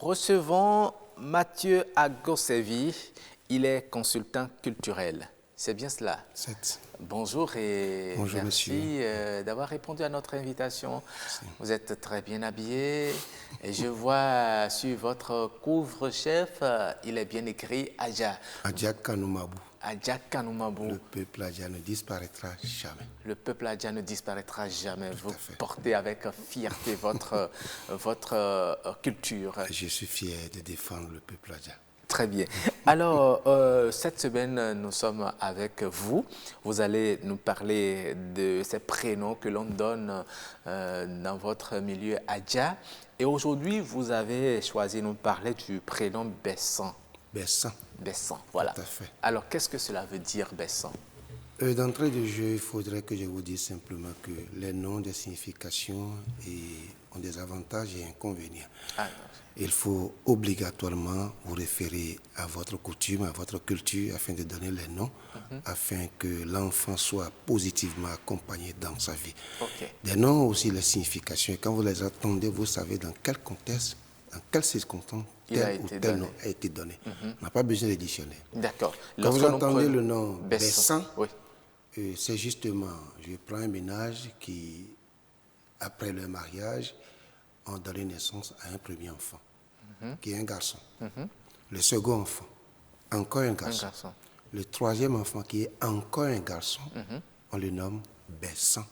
recevons Mathieu Agosevi. Il est consultant culturel. C'est bien cela? Bonjour et Bonjour, merci d'avoir répondu à notre invitation. Merci. Vous êtes très bien habillé et je vois sur votre couvre-chef, il est bien écrit Adja. Adja Kanoumabu. Adja Kanoumabu. Le peuple Adja ne disparaîtra jamais. Le peuple Adja ne disparaîtra jamais. Vous portez avec fierté votre culture. Je suis fier de défendre le peuple Adja. Très bien. Alors, cette semaine, nous sommes avec vous. Vous allez nous parler de ces prénoms que l'on donne dans votre milieu Adja. Et aujourd'hui, vous avez choisi de nous parler du prénom Bessan. Bessan. Bessan, voilà. Tout à fait. Alors, qu'est-ce que cela veut dire, Bessan? D'entrée de jeu, il faudrait que je vous dise simplement que les noms des significations ont des avantages et inconvénients. Il faut obligatoirement vous référer à votre coutume, à votre culture, afin de donner les noms, afin que l'enfant soit positivement accompagné dans sa vie. Des noms aussi, les significations. Et quand vous les entendez, vous savez dans quel contexte, dans quelles circonstances tel ou tel nom a été donné. On n'a pas besoin de dictionnaire. D'accord. Quand vous entendez le nom Bessan, oui. C'est justement, je prends un ménage qui, après leur mariage, ont donné naissance à un premier enfant, qui est un garçon. Le second enfant, encore un garçon. Le troisième enfant, qui est encore un garçon, on le nomme Bessan.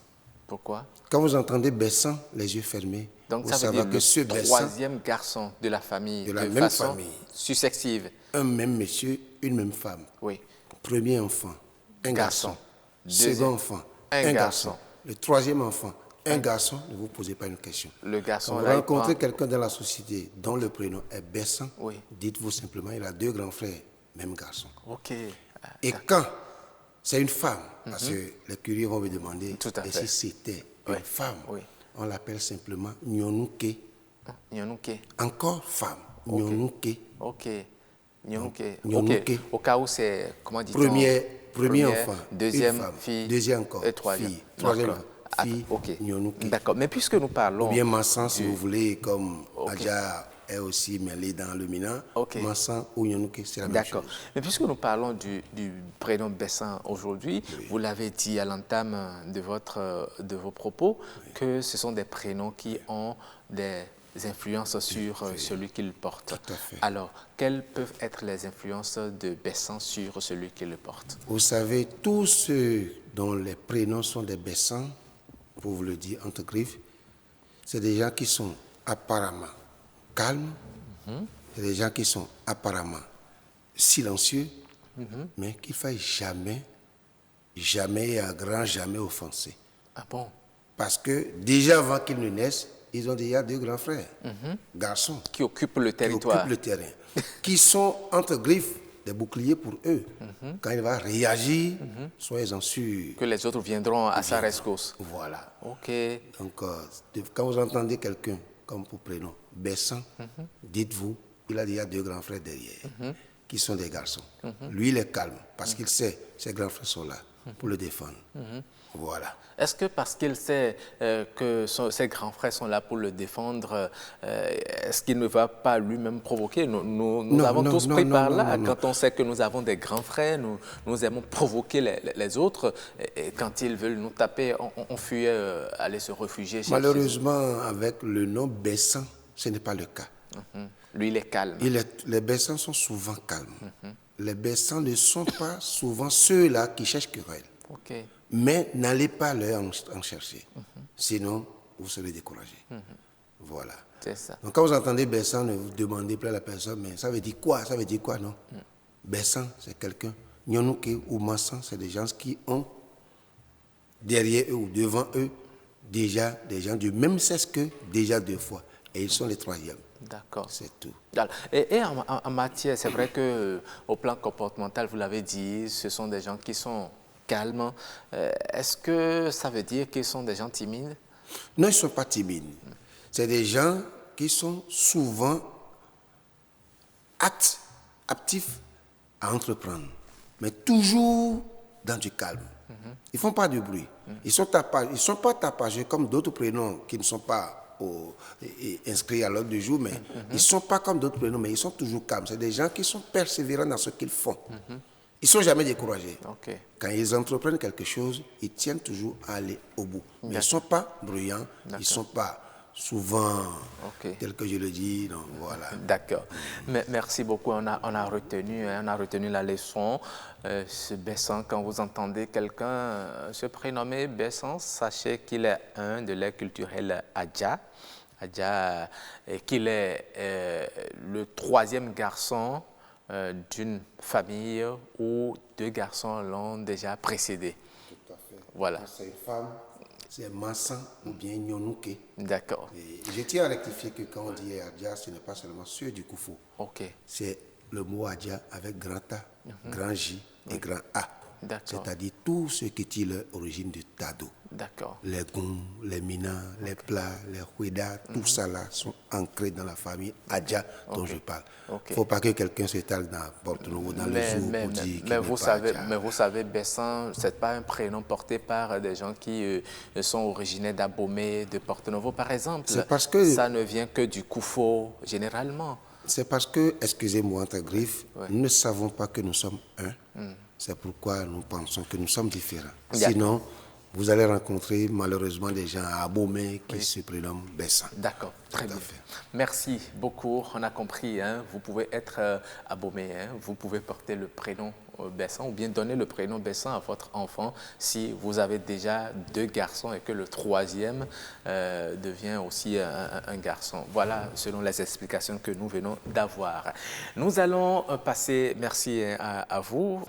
Pourquoi? Quand vous entendez Bessan, les yeux fermés, donc vous ça veut savez dire que ce le Bessan, troisième garçon de la famille, de la même famille, successive. Un même monsieur, une même femme. Oui. Premier enfant, un garçon. Second enfant, un garçon. Le troisième enfant, un garçon. Ne vous posez pas une question. Le garçon. Quand vous rencontrez quelqu'un dans la société dont le prénom est Bessan, dites-vous simplement, il a deux grands frères, même garçon. Et quand c'est une femme, parce que les curieux vont me demander, et si c'était une femme, on l'appelle simplement Nyonouke. Nyonouke. Encore femme, Nyonouke. Nyonouke. Au cas où c'est, comment dit-on? Premier enfant, deuxième une femme, fille, deuxième encore, et troisième. fille, troisième fille, Nyonouke. D'accord, mais puisque nous parlons... Ou bien Mansan, si vous voulez, comme Adja est aussi mêlé dans le Mina, Mansan ou Nyonouke, c'est la même chose. D'accord, mais puisque nous parlons du prénom Bessan aujourd'hui, vous l'avez dit à l'entame de vos propos, que ce sont des prénoms qui ont des influences sur celui qu'il porte. Tout à fait. Alors, quelles peuvent être les influences de Bessan sur celui qui le porte? Vous savez, tous ceux dont les prénoms sont des Bessans, pour vous le dire entre griffes, c'est des gens qui sont apparemment calmes, c'est des gens qui sont apparemment silencieux, mais qu'il ne faille jamais et à grand jamais offenser. Ah bon? Parce que déjà avant qu'ils ne naissent, ils ont déjà deux grands frères, garçons, qui occupent le territoire, qui occupent le terrain, qui sont entre griffes des boucliers pour eux. Quand il va réagir, soyez-en sûrs que les autres viendront à sa rescousse. Voilà. Ok. Donc, quand vous entendez quelqu'un comme pour prénom Bessan, dites-vous, il a déjà deux grands frères derrière, qui sont des garçons. Lui, il est calme, parce qu'il sait ses grands frères sont là pour le défendre. Voilà. Est-ce que parce qu'il sait que ses grands frères sont là pour le défendre, est-ce qu'il ne va pas lui-même provoquer? Nous avons tous pris par là. Quand on sait que nous avons des grands frères, nous aimons provoquer les autres. Et quand ils veulent nous taper, on fuit aller se réfugier chez Malheureusement, avec le nom Bessan, ce n'est pas le cas. Lui, il est calme. Les Bessans sont souvent calmes. Les Bessans ne sont pas souvent ceux-là qui cherchent querelle. Mais n'allez pas leur en chercher. Sinon, vous serez découragé. Voilà. C'est ça. Donc, quand vous entendez Bessan, ne vous demandez pas à la personne, mais ça veut dire quoi? Ça veut dire quoi, non? Bessan, c'est quelqu'un. Nyonouke ou Mansan, c'est des gens qui ont derrière eux ou devant eux déjà des gens du même sexe qu'eux, déjà deux fois. Et ils sont les troisièmes. D'accord. C'est tout. Et en matière, c'est vrai qu'au plan comportemental, vous l'avez dit, ce sont des gens qui sont calmes. Est-ce que ça veut dire qu'ils sont des gens timides? Non, ils ne sont pas timides. C'est des gens qui sont souvent actifs à entreprendre, mais toujours dans du calme. Ils ne font pas de bruit. Ils ne sont pas tapageux comme d'autres prénoms qui ne sont pas inscrits à l'ordre du jour, mais ils ne sont pas comme d'autres prénoms, mais ils sont toujours calmes. C'est des gens qui sont persévérants dans ce qu'ils font. Ils ne sont jamais découragés. Quand ils entreprennent quelque chose, ils tiennent toujours à aller au bout. Mais ils ne sont pas bruyants, ils ne sont pas souvent, tel que je le dis, donc voilà. D'accord. Merci beaucoup. On a retenu la leçon. Ce Bessan, quand vous entendez quelqu'un se prénommer Bessan, sachez qu'il est un de l'air culturel Adja. Adja, qu'il est le troisième garçon d'une famille où 2 garçons l'ont déjà précédé. Tout à fait. Voilà. C'est une femme, c'est Massan ou bien Nyonouke. D'accord. Je tiens à rectifier que quand on dit Adja, ce n'est pas seulement ceux du Koufou. C'est le mot Adja avec grand A, grand J et grand A. C'est-à-dire tout ce qui est l'origine du Tado. Les goûts, les minas, les plats, les huedas, tout ça là sont ancrés dans la famille Adja dont je parle. Il ne faut pas que quelqu'un s'étale dans Porto-Novo, dans le zoo pour dire qu'il mais vous savez, Bessan, ce n'est pas un prénom porté par des gens qui sont originaires d'Abomey, de Porto-Novo par exemple. C'est parce que ça ne vient que du Koufo généralement. C'est parce que, excusez-moi entre griffes, nous ne savons pas que nous sommes un. C'est pourquoi nous pensons que nous sommes différents. Sinon, vous allez rencontrer malheureusement des gens à Abomey qui se prénomment Bessan. D'accord, très bien. Merci beaucoup. On a compris, hein, vous pouvez être Abomey, hein, vous pouvez porter le prénom Bessan ou bien donner le prénom Bessan à votre enfant si vous avez déjà 2 garçons et que le 3e devient aussi un garçon. Voilà, selon les explications que nous venons d'avoir. Nous allons passer, merci à vous.